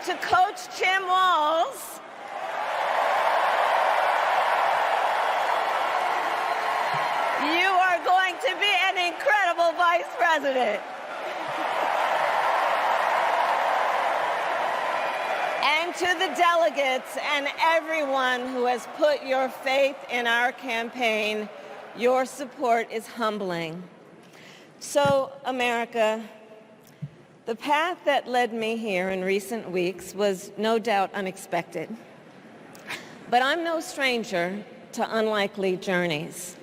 to Coach Tim Walz, you are going to be an incredible vice president. And to the delegates and everyone who has put your faith in our campaign, your support is humbling. So, America, the path that led me here in recent weeks was no doubt unexpected. But I'm no stranger to unlikely journeys.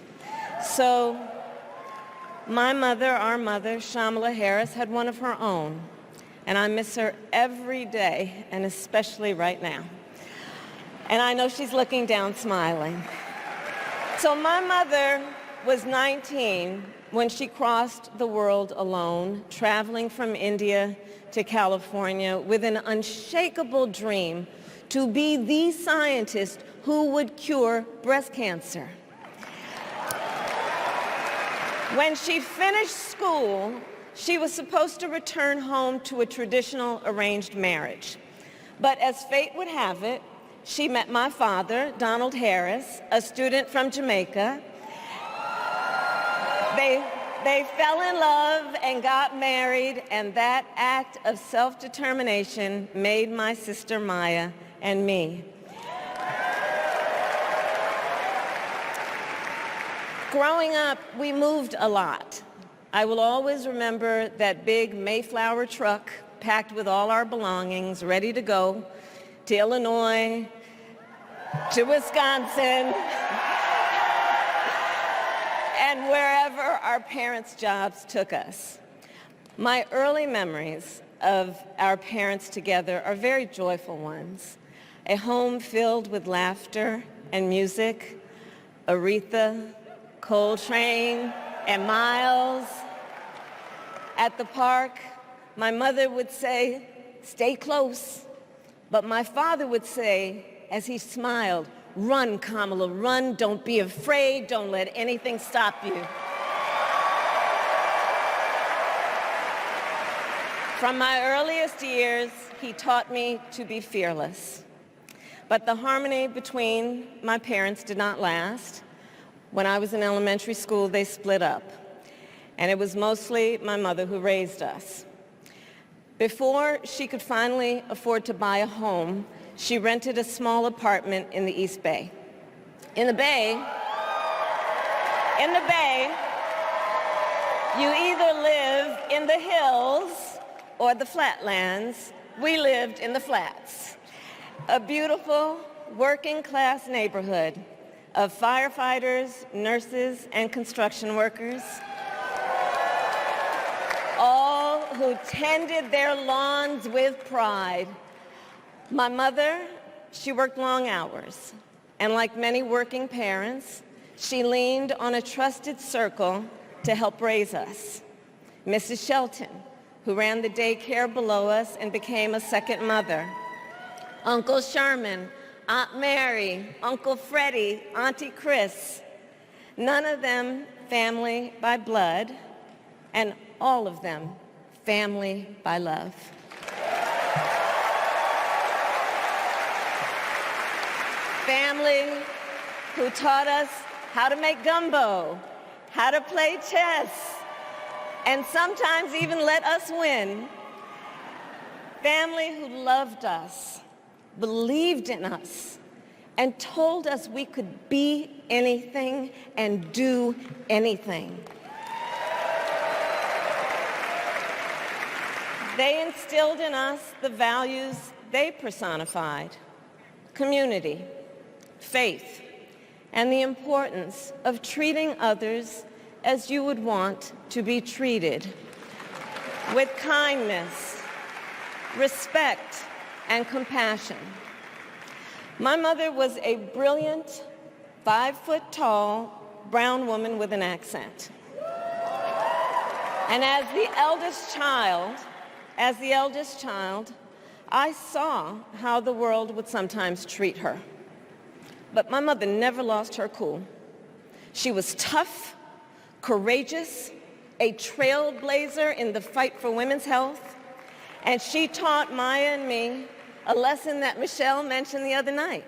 So, my mother, our mother, Kamala Harris, had one of her own. And I miss her every day, and especially right now. And I know she's looking down smiling. So my mother was 19 when she crossed the world alone, traveling from India to California with an unshakable dream to be the scientist who would cure breast cancer. When she finished school, she was supposed to return home to a traditional arranged marriage. But as fate would have it, she met my father, Donald Harris, a student from Jamaica. They fell in love and got married, and that act of self-determination made my sister Maya and me. Growing up, we moved a lot. I will always remember that big Mayflower truck packed with all our belongings, ready to go to Illinois, to Wisconsin, and wherever our parents' jobs took us. My early memories of our parents together are very joyful ones. A home filled with laughter and music, Aretha, Coltrane, and Miles. At the park, my mother would say, "Stay close." But my father would say, as he smiled, "Run, Kamala, run. Don't be afraid. Don't let anything stop you." From my earliest years, he taught me to be fearless. But the harmony between my parents did not last. When I was in elementary school, they split up. And it was mostly my mother who raised us. Before she could finally afford to buy a home, she rented a small apartment in the East Bay. In the Bay, you either live in the hills or the flatlands. We lived in the flats. A beautiful working-class neighborhood of firefighters, nurses, and construction workers, all who tended their lawns with pride. My mother, she worked long hours, and like many working parents, she leaned on a trusted circle to help raise us. Mrs. Shelton, who ran the daycare below us and became a second mother. Uncle Sherman, Aunt Mary, Uncle Freddie, Auntie Chris. None of them family by blood, and all of them family by love. Family who taught us how to make gumbo, how to play chess, and sometimes even let us win. Family who loved us, believed in us, and told us we could be anything and do anything. They instilled in us the values they personified: community, faith, and the importance of treating others as you would want to be treated, with kindness, respect, and compassion. My mother was a brilliant, 5-foot-tall, brown woman with an accent. And as the eldest child, I saw how the world would sometimes treat her. But my mother never lost her cool. She was tough, courageous, a trailblazer in the fight for women's health, and she taught Maya and me a lesson that Michelle mentioned the other night.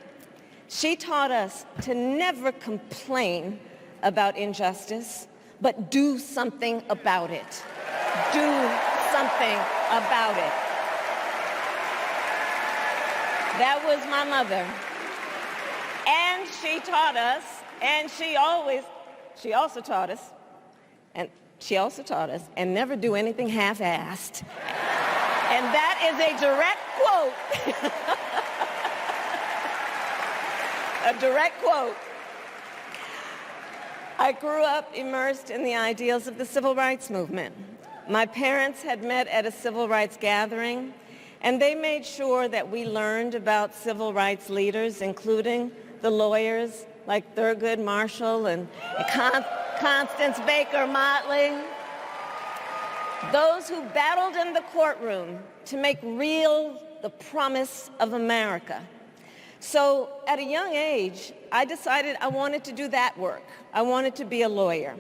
She taught us to never complain about injustice, but do something about it. Do something about it. That was my mother. And she taught us, and she also taught us, and never do anything half-assed. And that is a direct quote. A direct quote. I grew up immersed in the ideals of the civil rights movement. My parents had met at a civil rights gathering, and they made sure that we learned about civil rights leaders, including the lawyers like Thurgood Marshall and Constance Baker Motley, those who battled in the courtroom to make real the promise of America. So at a young age, I decided I wanted to do that work. I wanted to be a lawyer.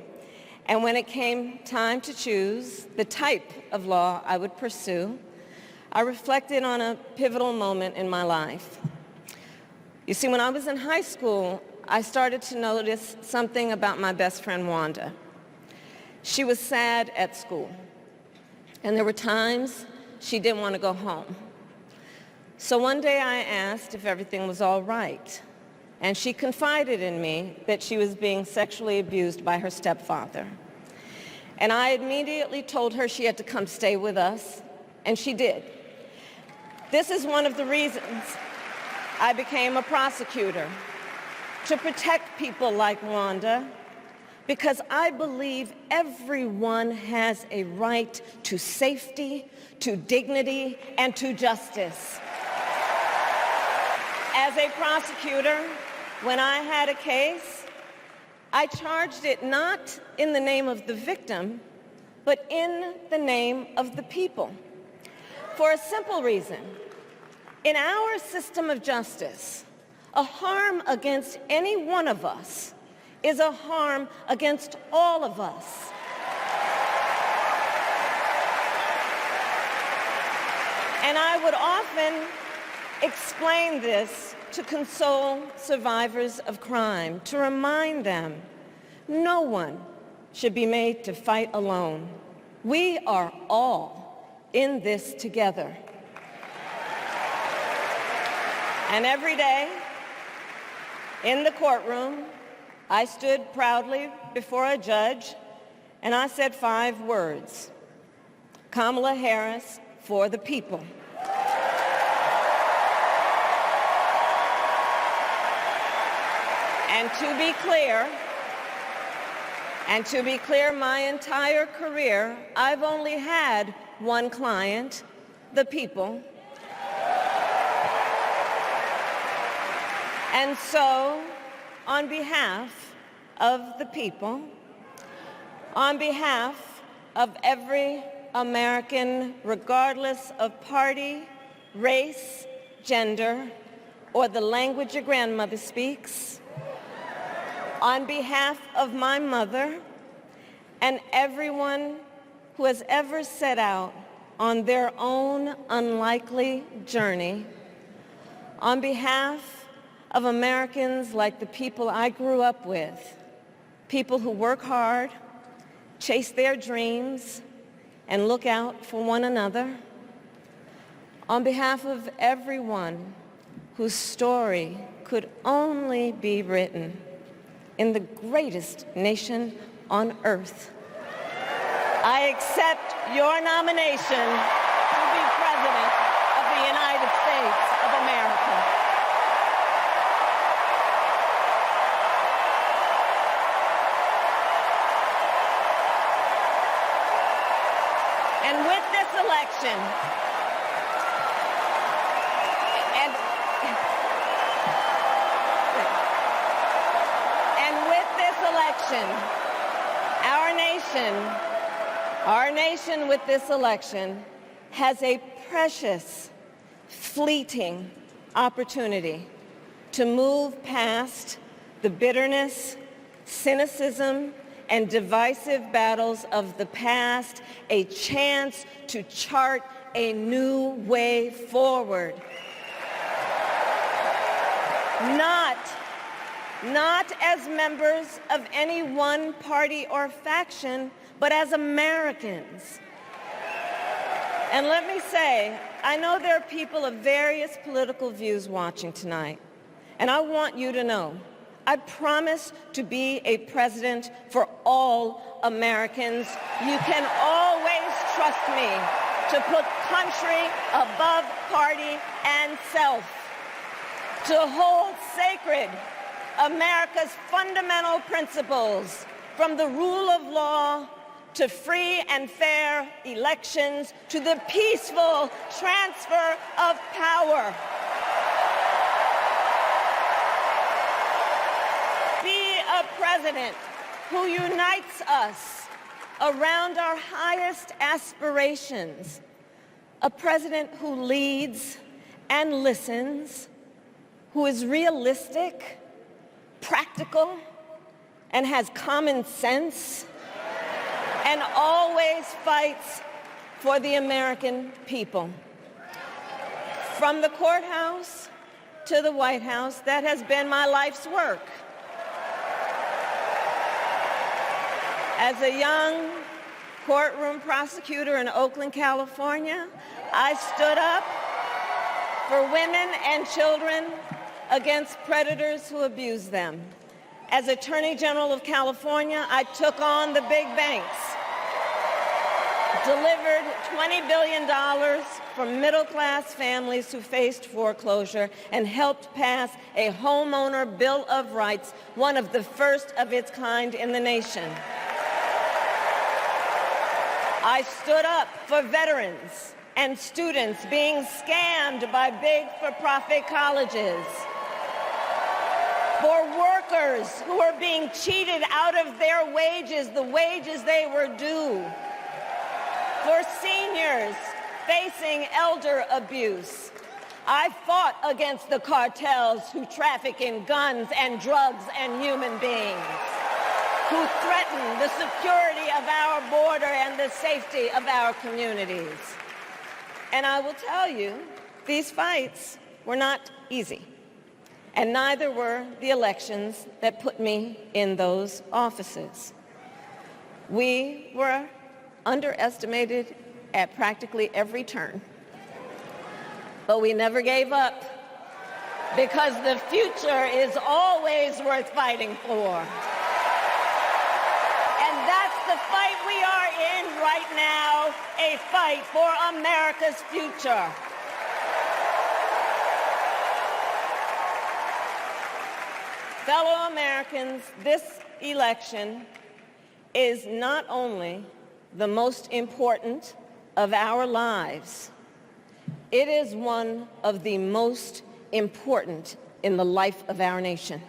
And when it came time to choose the type of law I would pursue, I reflected on a pivotal moment in my life. You see, when I was in high school, I started to notice something about my best friend, Wanda. She was sad at school, and there were times she didn't want to go home. So one day I asked if everything was all right, and she confided in me that she was being sexually abused by her stepfather. And I immediately told her she had to come stay with us, and she did. This is one of the reasons I became a prosecutor, to protect people like Wanda, because I believe everyone has a right to safety, to dignity, and to justice. As a prosecutor, when I had a case, I charged it not in the name of the victim, but in the name of the people. For a simple reason. In our system of justice, a harm against any one of us is a harm against all of us. And I would often explain this to console survivors of crime, to remind them no one should be made to fight alone. We are all in this together. And every day in the courtroom, I stood proudly before a judge and I said 5 words: Kamala Harris for the people. And to be clear, my entire career, I've only had one client, the people. And so, on behalf of the people, on behalf of every American, regardless of party, race, gender, or the language your grandmother speaks, on behalf of my mother and everyone who has ever set out on their own unlikely journey, on behalf of Americans like the people I grew up with, people who work hard, chase their dreams, and look out for one another, on behalf of everyone whose story could only be written in the greatest nation on earth, I accept your nomination to be President of the United States of America. And with this election, our nation with this election has a precious, fleeting opportunity to move past the bitterness, cynicism, and divisive battles of the past, a chance to chart a new way forward. not as members of any one party or faction, but as Americans. And let me say, I know there are people of various political views watching tonight, and I want you to know, I promise to be a president for all Americans. You can always trust me to put country above party and self, to hold sacred America's fundamental principles, from the rule of law to free and fair elections to the peaceful transfer of power. Be a president who unites us around our highest aspirations, a president who leads and listens, who is realistic, practical, and has common sense, and always fights for the American people. From the courthouse to the White House, that has been my life's work. As a young courtroom prosecutor in Oakland, California, I stood up for women and children against predators who abuse them. As Attorney General of California, I took on the big banks, delivered $20 billion for middle-class families who faced foreclosure, and helped pass a homeowner Bill of Rights, one of the first of its kind in the nation. I stood up for veterans and students being scammed by big for-profit colleges, for workers who are being cheated out of their wages, the wages they were due, for seniors facing elder abuse. I fought against the cartels who traffic in guns and drugs and human beings, who threaten the security of our border and the safety of our communities. And I will tell you, these fights were not easy, and neither were the elections that put me in those offices. We were underestimated at practically every turn, but we never gave up, because the future is always worth fighting for. And that's the fight we are in right now, a fight for America's future. Fellow Americans, this election is not only the most important of our lives, it is one of the most important in the life of our nation.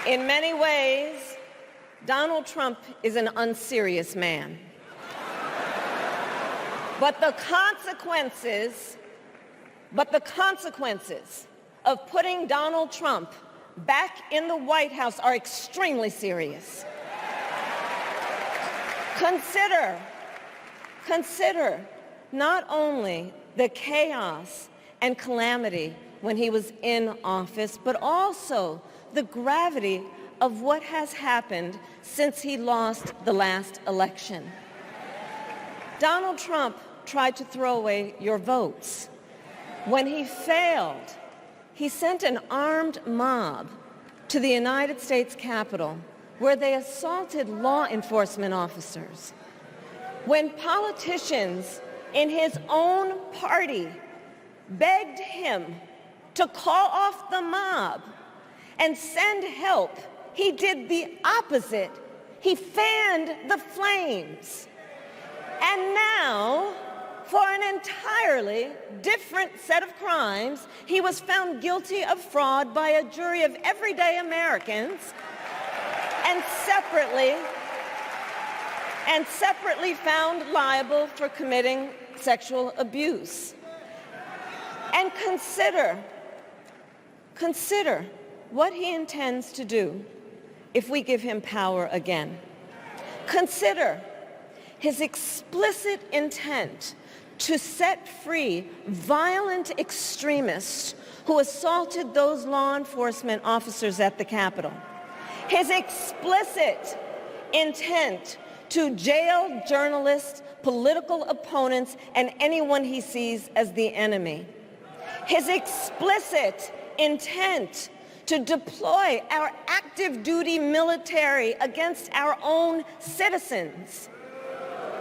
In many ways, Donald Trump is an unserious man. But the consequences of putting Donald Trump back in the White House are extremely serious. Consider not only the chaos and calamity when he was in office, but also the gravity of what has happened since he lost the last election. Donald Trump tried to throw away your votes. When he failed, he sent an armed mob to the United States Capitol, where they assaulted law enforcement officers. When politicians in his own party begged him to call off the mob and send help, he did the opposite. He fanned the flames. And now, for an entirely different set of crimes, he was found guilty of fraud by a jury of everyday Americans, and separately found liable for committing sexual abuse. And consider what he intends to do if we give him power again. Consider his explicit intent to set free violent extremists who assaulted those law enforcement officers at the Capitol. His explicit intent to jail journalists, political opponents, and anyone he sees as the enemy. His explicit intent to deploy our active duty military against our own citizens.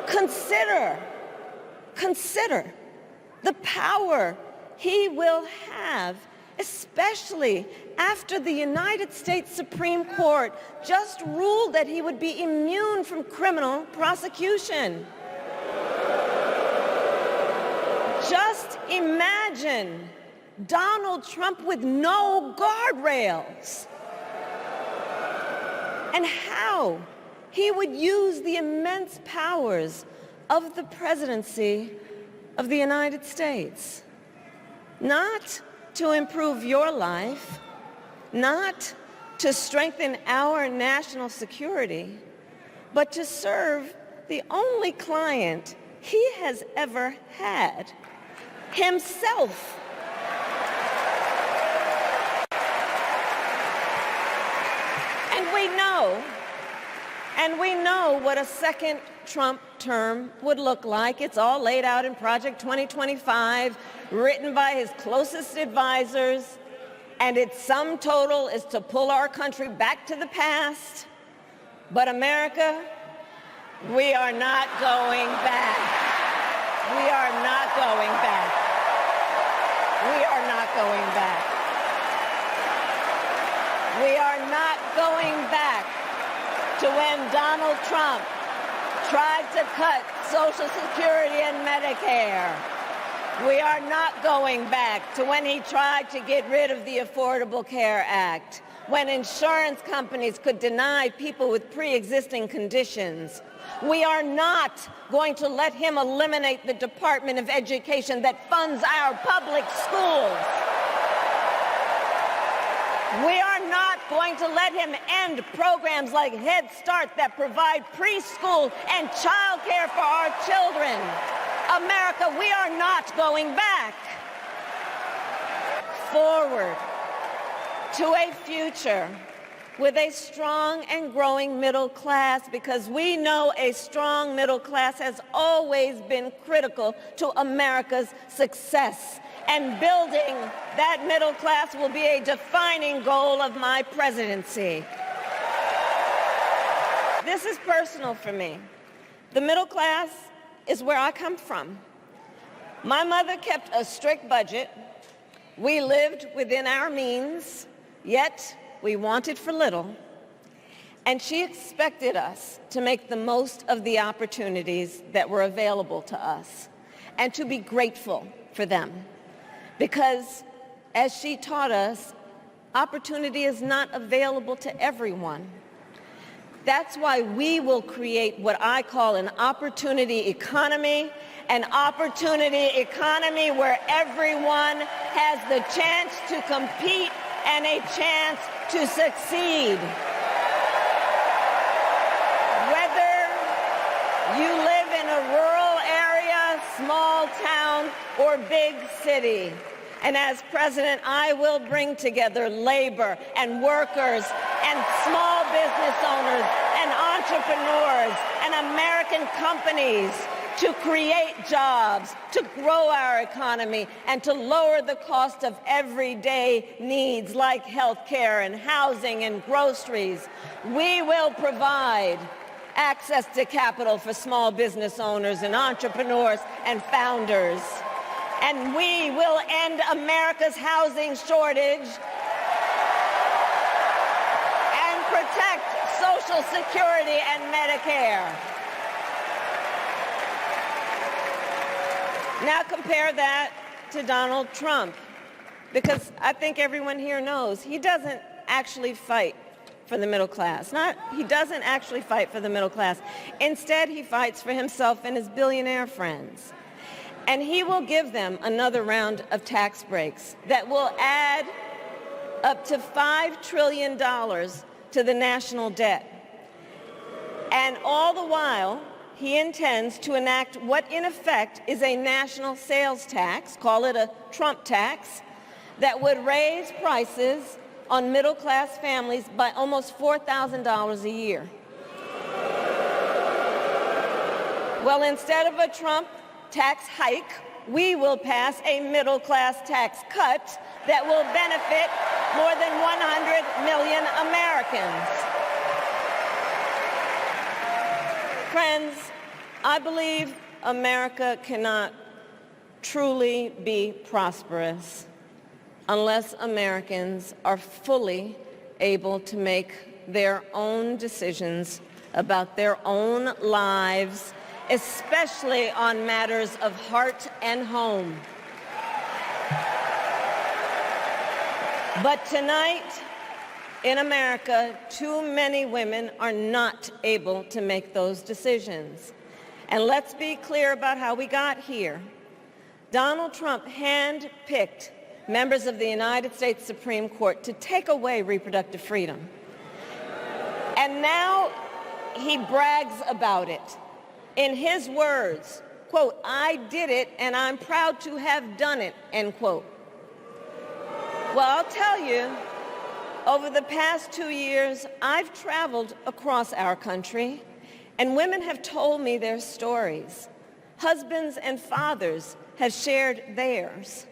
Consider the power he will have, especially after the United States Supreme Court just ruled that he would be immune from criminal prosecution. Just imagine Donald Trump with no guardrails, and how he would use the immense powers of the presidency of the United States, not to improve your life, not to strengthen our national security, but to serve the only client he has ever had, himself. And we know what a second Trump term would look like. It's all laid out in Project 2025, written by his closest advisors, and its sum total is to pull our country back to the past. But America, we are not going back. We are not going back. We are not going back. We are not going back to when Donald Trump tried to cut Social Security and Medicare. We are not going back to when he tried to get rid of the Affordable Care Act, when insurance companies could deny people with pre-existing conditions. We are not going to let him eliminate the Department of Education that funds our public schools. We are not going to let him end programs like Head Start that provide preschool and childcare for our children. America, we are not going back. Forward to a future with a strong and growing middle class, because we know a strong middle class has always been critical to America's success. And building that middle class will be a defining goal of my presidency. This is personal for me. The middle class is where I come from. My mother kept a strict budget. We lived within our means, yet we wanted for little. And she expected us to make the most of the opportunities that were available to us and to be grateful for them. Because, as she taught us, opportunity is not available to everyone. That's why we will create what I call an opportunity economy where everyone has the chance to compete and a chance to succeed. Whether you live in a rural area, small town, or big city. And as president, I will bring together labor and workers and small business owners and entrepreneurs and American companies to create jobs, to grow our economy, and to lower the cost of everyday needs like health care and housing and groceries. We will provide access to capital for small business owners and entrepreneurs and founders. And we will end America's housing shortage and protect Social Security and Medicare. Now compare that to Donald Trump, because I think everyone here knows he doesn't actually fight for the middle class. He doesn't actually fight for the middle class. Instead, he fights for himself and his billionaire friends. And he will give them another round of tax breaks that will add up to $5 trillion to the national debt. And all the while, he intends to enact what in effect is a national sales tax, call it a Trump tax, that would raise prices on middle-class families by almost $4,000 a year. Well, instead of a Trump tax hike, we will pass a middle-class tax cut that will benefit more than 100 million Americans. Friends, I believe America cannot truly be prosperous unless Americans are fully able to make their own decisions about their own lives, especially on matters of heart and home. But tonight, in America, too many women are not able to make those decisions. And let's be clear about how we got here. Donald Trump handpicked members of the United States Supreme Court to take away reproductive freedom. And now he brags about it. In his words, quote, "I did it and I'm proud to have done it," end quote. Well, I'll tell you, over the past 2 years, I've traveled across our country, and women have told me their stories. Husbands and fathers have shared theirs.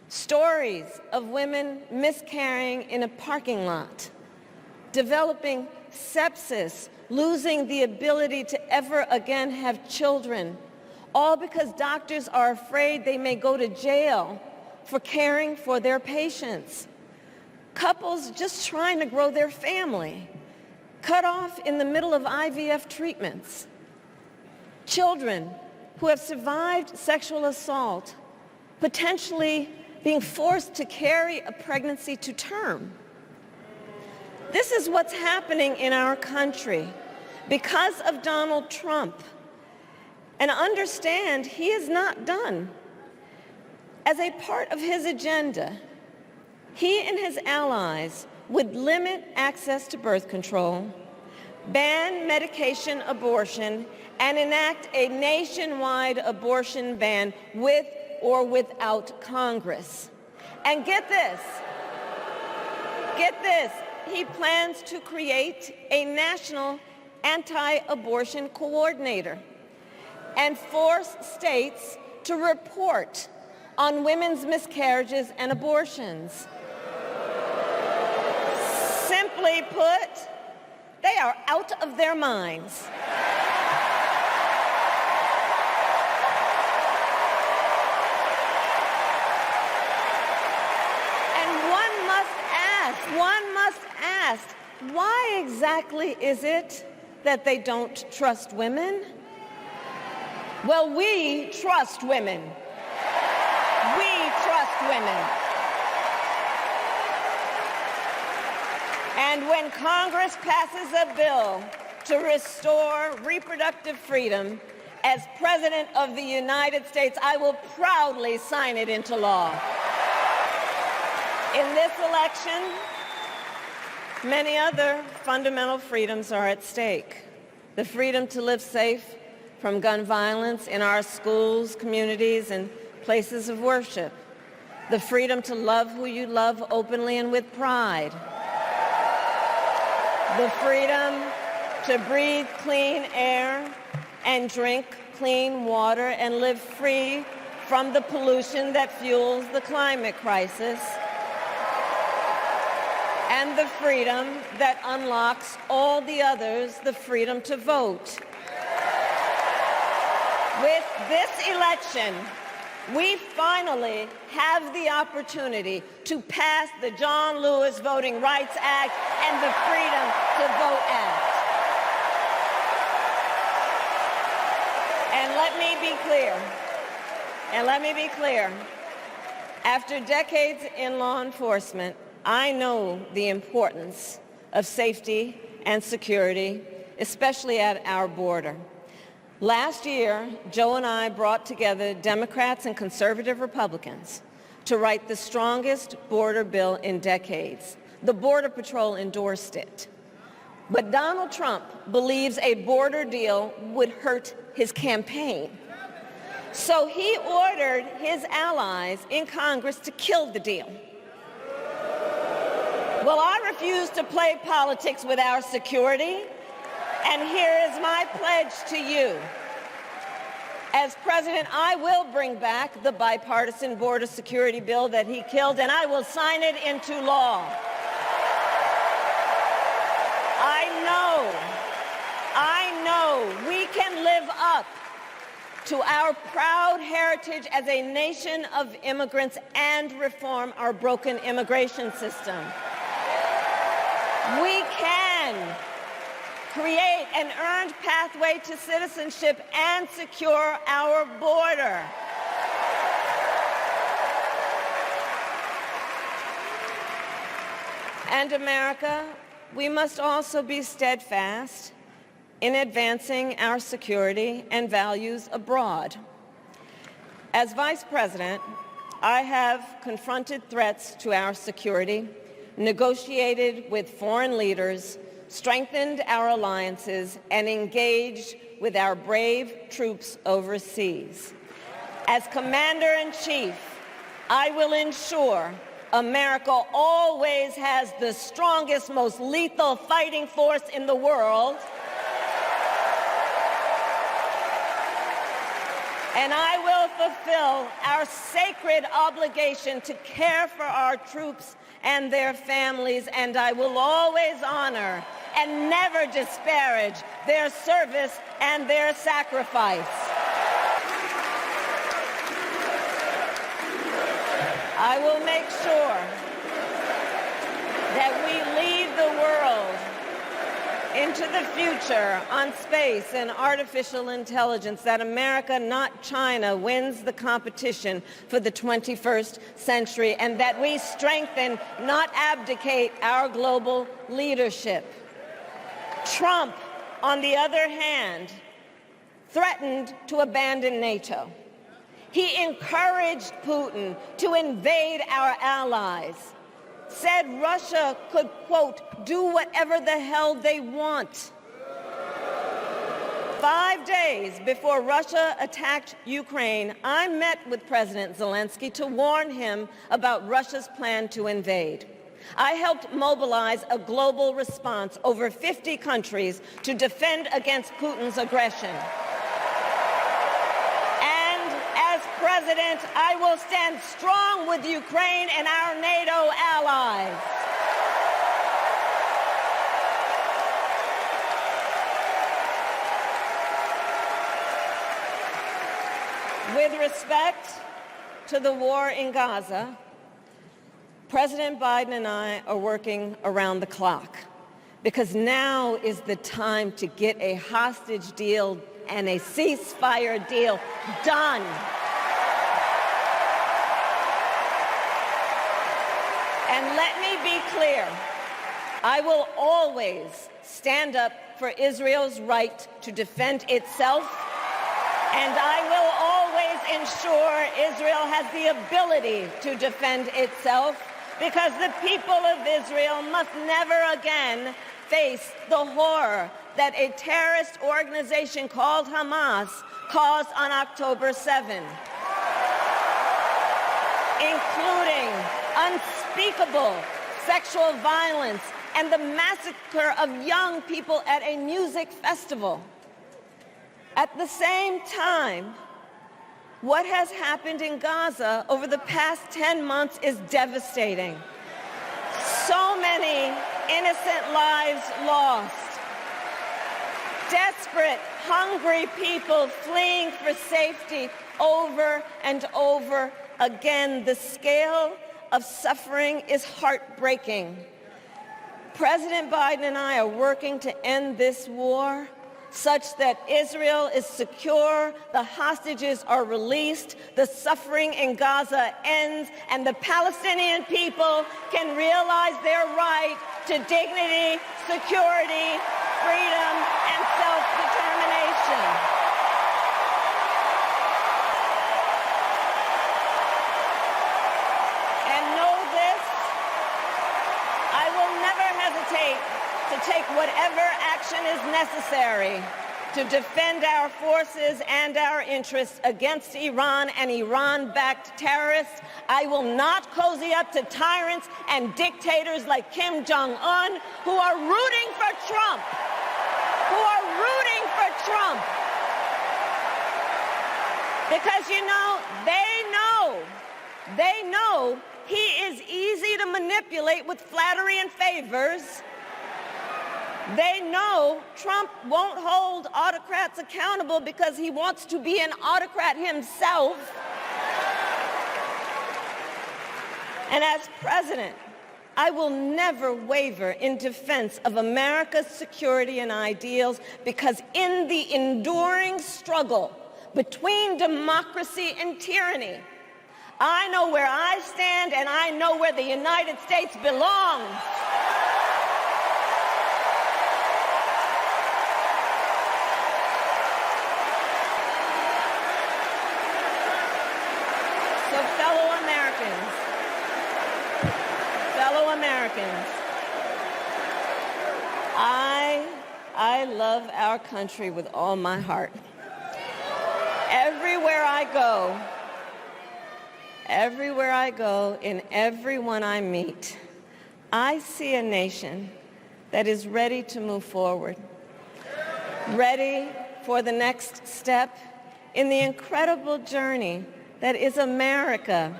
Stories of women miscarrying in a parking lot, developing sepsis, losing the ability to ever again have children, all because doctors are afraid they may go to jail for caring for their patients. Couples just trying to grow their family, cut off in the middle of IVF treatments. Children who have survived sexual assault, potentially being forced to carry a pregnancy to term. This is what's happening in our country because of Donald Trump. And understand, he is not done. As a part of his agenda, he and his allies would limit access to birth control, ban medication abortion, and enact a nationwide abortion ban with or without Congress. And get this, he plans to create a national anti-abortion coordinator and force states to report on women's miscarriages and abortions. Simply put, they are out of their minds. One must ask, why exactly is it that they don't trust women? Well, we trust women. We trust women. And when Congress passes a bill to restore reproductive freedom, as President of the United States, I will proudly sign it into law. In this election, many other fundamental freedoms are at stake. The freedom to live safe from gun violence in our schools, communities, and places of worship. The freedom to love who you love openly and with pride. The freedom to breathe clean air and drink clean water and live free from the pollution that fuels the climate crisis. And the freedom that unlocks all the others, the freedom to vote. With this election, we finally have the opportunity to pass the John Lewis Voting Rights Act and the Freedom to Vote Act. And let me be clear, after decades in law enforcement, I know the importance of safety and security, especially at our border. Last year, Joe and I brought together Democrats and conservative Republicans to write the strongest border bill in decades. The Border Patrol endorsed it. But Donald Trump believes a border deal would hurt his campaign. So he ordered his allies in Congress to kill the deal. Well, I refuse to play politics with our security, and here is my pledge to you. As president, I will bring back the bipartisan border security bill that he killed, and I will sign it into law. I know we can live up to our proud heritage as a nation of immigrants and reform our broken immigration system. We can create an earned pathway to citizenship and secure our border. And America, we must also be steadfast in advancing our security and values abroad. As Vice President, I have confronted threats to our security, negotiated with foreign leaders, strengthened our alliances, and engaged with our brave troops overseas. As Commander-in-Chief, I will ensure America always has the strongest, most lethal fighting force in the world, and I will fulfill our sacred obligation to care for our troops and their families, and I will always honor and never disparage their service and their sacrifice. I will make sure that we lead the world into the future on space and artificial intelligence, that America, not China, wins the competition for the 21st century, and that we strengthen, not abdicate, our global leadership. Trump, on the other hand, threatened to abandon NATO. He encouraged Putin to invade our allies, said Russia could, quote, do whatever the hell they want. 5 days before Russia attacked Ukraine, I met with President Zelensky to warn him about Russia's plan to invade. I helped mobilize a global response, over 50 countries, to defend against Putin's aggression. As president, I will stand strong with Ukraine and our NATO allies. With respect to the war in Gaza, President Biden and I are working around the clock, because now is the time to get a hostage deal and a ceasefire deal done. And let me be clear, I will always stand up for Israel's right to defend itself, and I will always ensure Israel has the ability to defend itself, because the people of Israel must never again face the horror that a terrorist organization called Hamas caused on October 7, including unspeakable sexual violence and the massacre of young people at a music festival. At the same time, what has happened in Gaza over the past 10 months is devastating. So many innocent lives lost. Desperate, hungry people fleeing for safety over and over again. The scale of suffering is heartbreaking. President Biden and I are working to end this war such that Israel is secure, the hostages are released, the suffering in Gaza ends, and the Palestinian people can realize their right to dignity, security, freedom, and self-determination. And know this, I will never hesitate to take whatever necessary to defend our forces and our interests against Iran and Iran-backed terrorists. I will not cozy up to tyrants and dictators like Kim Jong-un who are rooting for Trump. Because, you know, they know he is easy to manipulate with flattery and favors. They know Trump won't hold autocrats accountable because he wants to be an autocrat himself. And as president, I will never waver in defense of America's security and ideals, because in the enduring struggle between democracy and tyranny, I know where I stand and I know where the United States belongs. So fellow Americans, I love our country with all my heart. Everywhere I go, in everyone I meet, I see a nation that is ready to move forward, ready for the next step in the incredible journey that is America.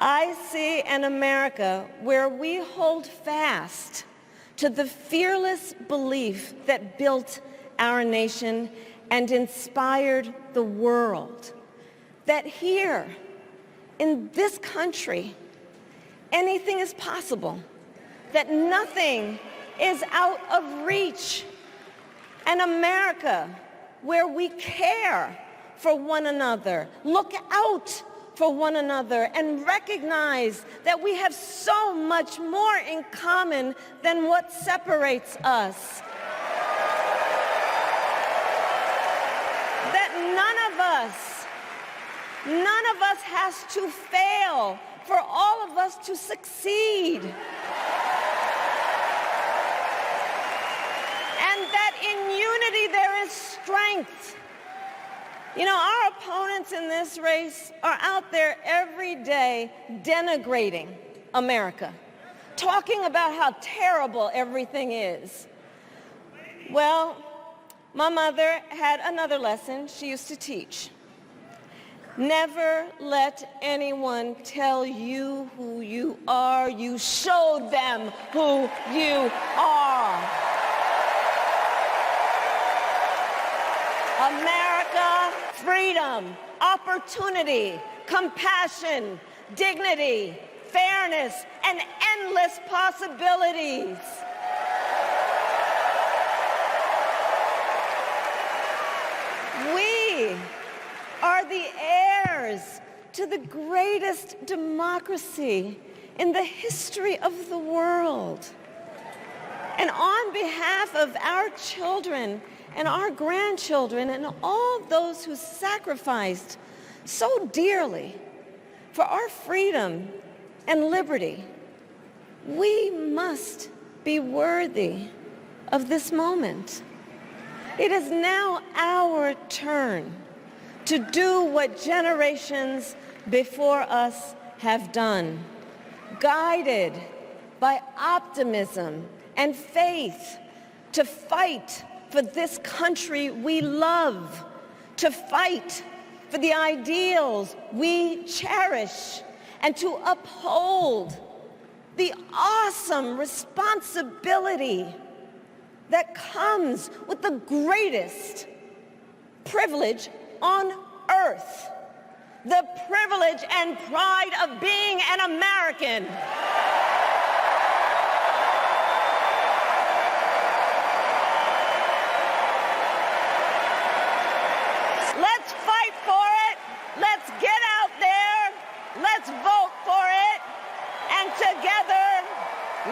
I see an America where we hold fast to the fearless belief that built our nation and inspired the world, that here in this country, anything is possible, that nothing is out of reach. An America where we care for one another, look out for one another, and recognize that we have so much more in common than what separates us. That none of us has to fail for all of us to succeed. And that in unity there is strength. You know, our opponents in this race are out there every day denigrating America, talking about how terrible everything is. Well, my mother had another lesson she used to teach. Never let anyone tell you who you are. You show them who you are. America, freedom, opportunity, compassion, dignity, fairness, and endless possibilities. We are the heirs to the greatest democracy in the history of the world. And on behalf of our children and our grandchildren and all those who sacrificed so dearly for our freedom and liberty, we must be worthy of this moment. It is now our turn to do what generations before us have done, guided by optimism and faith, to fight for this country we love, to fight for the ideals we cherish, and to uphold the awesome responsibility that comes with the greatest privilege on earth, the privilege and pride of being an American. Let's fight for it. Let's get out there. Let's vote for it. And together,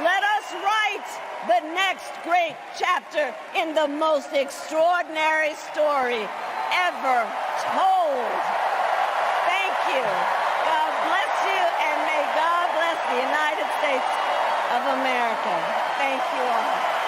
let us write the next great chapter in the most extraordinary story ever told. Thank you. God bless you, and may God bless the United States of America. Thank you all.